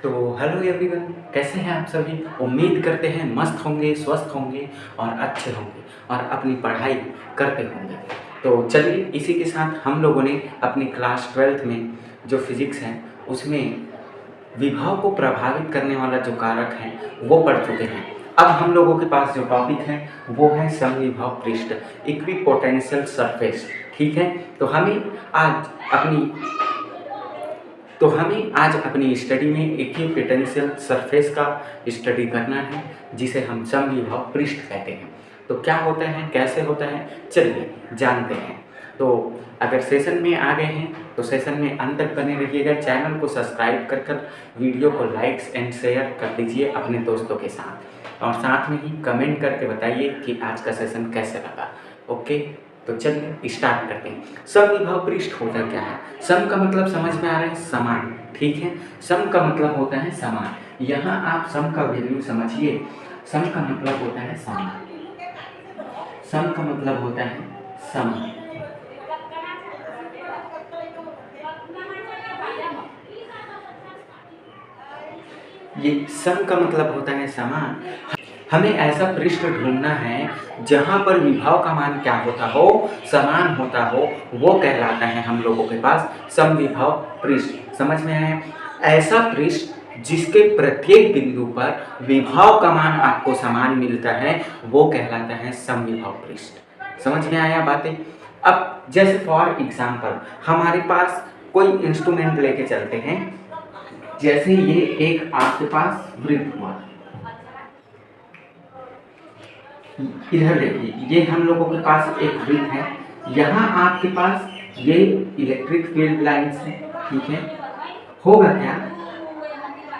तो hello everyone, कैसे हैं आप सभी। उम्मीद करते हैं मस्त होंगे, स्वस्थ होंगे और अच्छे होंगे और अपनी पढ़ाई करते होंगे। तो चलिए, इसी के साथ हम लोगों ने अपनी क्लास 12th में जो फिज़िक्स है उसमें विभव को प्रभावित करने वाला जो कारक है वो पढ़ चुके हैं। अब हम लोगों के पास जो टॉपिक है वो है समविभव पृष्ठ, इक्विपोटेंशियल सरफेस। ठीक है, तो हमें आज अपनी स्टडी में इक्विपोटेंशियल सरफेस का स्टडी करना है, जिसे हम समविभव पृष्ठ कहते हैं। तो क्या होता है, कैसे होता है, चलिए जानते हैं। तो अगर सेशन में आ गए हैं तो सेशन में अंत तक बने रहिएगा। चैनल को सब्सक्राइब कर वीडियो को लाइक्स एंड शेयर कर दीजिए अपने दोस्तों के साथ, और साथ में ही कमेंट करके बताइए कि आज का सेशन कैसे लगा। ओके, तो चलिए स्टार्ट करते हैं। समविभव पृष्ठ होता क्या है। सम का मतलब समझ में आ रहा है, समान। ठीक है, सम का मतलब होता है समान। यहाँ आप सम का वैल्यू समझिए। सम का मतलब होता है समान। सम का मतलब होता है समान। ये सम का मतलब होता है समान। हमें ऐसा पृष्ठ ढूंढना है जहाँ पर विभव का मान क्या होता हो, समान होता हो, वो कहलाता है हम लोगों के पास समविभव पृष्ठ। समझ में आया। ऐसा पृष्ठ जिसके प्रत्येक बिंदु पर विभव का मान आपको समान मिलता है वो कहलाता है समविभव पृष्ठ। समझ में आया बातें। अब जैसे फॉर एग्जाम्पल हमारे पास कोई इंस्ट्रूमेंट लेके चलते हैं। जैसे ये एक आपके पास वृत्त हुआ, इधर देखिए, ये हम लोगों के पास एक वृत्त है। यहाँ आपके पास ये इलेक्ट्रिक फील्ड लाइन्स है। ठीक है, होगा क्या,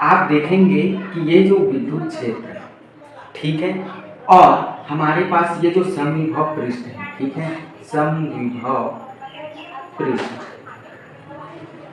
आप देखेंगे कि ये जो विद्युत क्षेत्र है, ठीक है, और हमारे पास ये जो समविभव पृष्ठ है, ठीक है, समविभव पृष्ठ,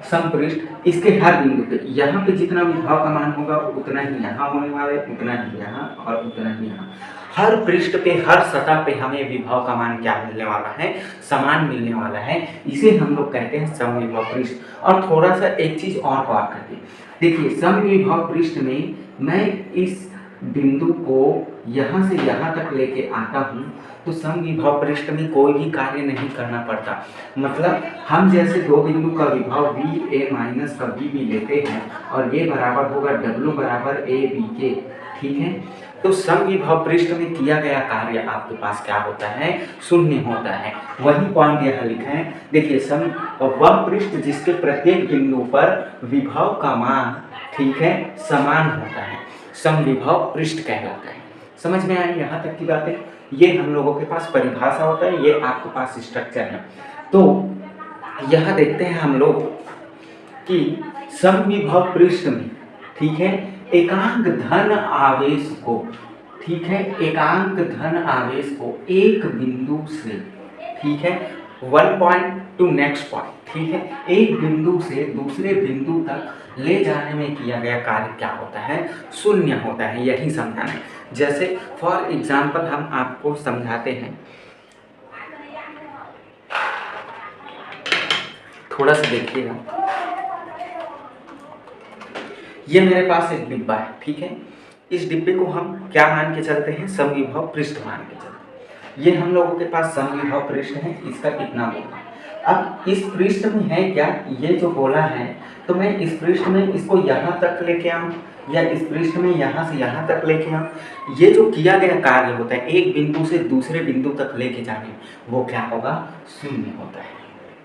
समपृष्ठ, इसके हर बिंदु पे यहाँ पे जितना विभव का मान होगा उतना ही यहाँ होने वाला है, उतना ही यहाँ और उतना ही यहाँ। हर पृष्ठ पे, हर सतह पे हमें विभव का मान क्या मिलने वाला है, समान मिलने वाला है। इसे हम लोग कहते हैं समविभव पृष्ठ। और थोड़ा सा एक चीज और बात करते हैं। देखिए, समविभव पृष्ठ में मैं इस बिंदु को यहाँ से यहाँ तक लेके आता हूँ तो समविभव पृष्ठ में कोई भी कार्य नहीं करना पड़ता। मतलब हम जैसे दो बिंदु का विभव v a माइनस का v भी लेते हैं और ये बराबर होगा w बराबर a b के। ठीक है, तो समविभव पृष्ठ में किया गया कार्य आपके पास क्या होता है, शून्य होता है। वही पॉइंट यहाँ लिखा है। देखिए, सम वह पृष्ठ जिसके प्रत्येक बिंदु पर विभव का मान, ठीक है, समान होता है, समविभव पृष्ठ कहलाता है। समझ में आए यहाँ तक की बातें। ये हम लोगों के पास परिभाषा होता है, ये आपके पास स्ट्रक्चर है। तो यहाँ देखते हैं हम लोग कि समविभव पृष्ठ में, ठीक है, एकांक धन आवेश को, ठीक है, एकांक धन आवेश को एक बिंदु से, ठीक है, one point two next point, ठीक है, एक बिंदु से दूसरे बिंदु तक ले जाने में किया गया कार्य क्या होता है, शून्य होता है। यही समझाना है। जैसे फॉर एग्जाम्पल हम आपको समझाते हैं, थोड़ा सा देखिएगा। ये मेरे पास एक डिब्बा है, ठीक है, इस डिब्बे को हम क्या मान के चलते हैं, समविभव पृष्ठ मान के चलते हैं। ये हम लोगों के पास समविभव पृष्ठ है, इसका कितना गोला। अब इस पृष्ठ में है क्या, ये जो गोला है, तो मैं इस पृष्ठ में इसको यहाँ तक लेके आऊँ या इस पृष्ठ में यहाँ से यहाँ तक लेके आऊँ। ये जो किया गया कार्य होता है एक बिंदु से दूसरे बिंदु तक लेके जाने, वो क्या होगा, शून्य होता है।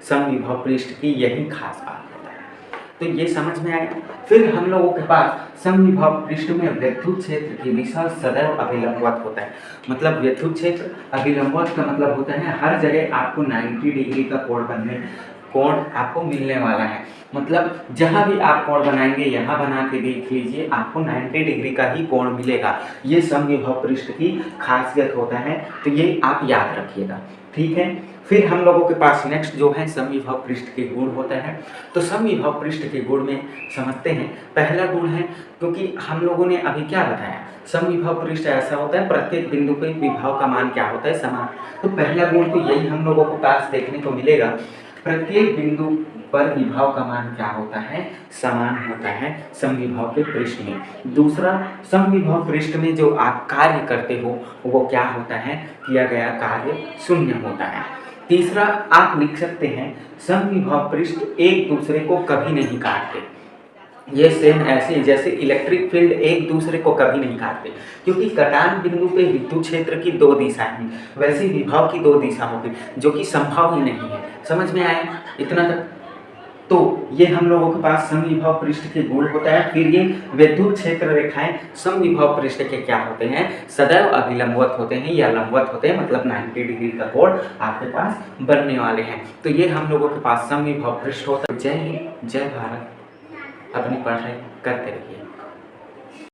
समविभव पृष्ठ की यही खास बात होता है। तो ये समझ में आया। फिर हम लोगों के पास समविभव पृष्ठ में विद्युत क्षेत्र की दिशा सदैव अभिलंबवत होता है। मतलब विद्युत क्षेत्र अभिलंबवत का मतलब होता है हर जगह आपको 90 डिग्री का कोण आपको मिलने वाला है। मतलब जहाँ भी आप कोण बनाएंगे, यहाँ बना के देख लीजिए, आपको 90 डिग्री का ही कोण मिलेगा। ये समविभव पृष्ठ की खासियत होता है, तो ये आप याद रखिएगा। ठीक है, फिर हम लोगों के पास नेक्स्ट जो है समविभव पृष्ठ के गुण होता है। तो समविभव पृष्ठ के गुण में समझते हैं। पहला गुण है, क्योंकि हम लोगों ने अभी क्या बताया, समविभव पृष्ठ ऐसा होता है प्रत्येक बिंदु पे विभव का मान क्या होता है, समान। तो पहला गुण तो यही हम लोगों को पास देखने को मिलेगा, प्रत्येक बिंदु पर विभव का मान क्या होता है, समान होता है समविभव के पृष्ठ में। दूसरा, समविभव पृष्ठ में जो आप कार्य करते हो वो क्या होता है, किया गया कार्य शून्य होता है। तीसरा, आप लिख सकते हैं समविभव पृष्ठ एक दूसरे को कभी नहीं काटते। ये सेम ऐसे जैसे इलेक्ट्रिक फील्ड एक दूसरे को कभी नहीं काटते, क्योंकि कटान बिंदु पे विद्युत क्षेत्र की दो दिशाएं हैं, वैसे विभव की दो दिशा होगी जो कि संभव ही नहीं है। समझ में आया इतना तक? तो ये हम लोगों के पास समविभव पृष्ठ के गुण होता है। फिर ये विद्युत क्षेत्र रेखाएं समविभव पृष्ठ के क्या होते हैं, सदैव अभिलंबवत होते हैं या लंबवत होते हैं, मतलब 90 डिग्री का कोण आपके पास बनने वाले हैं। तो ये हम लोगों के पास समविभव पृष्ठ होता है। जय हिंद, जय भारत, अपनी पढ़ाई करते रहिए।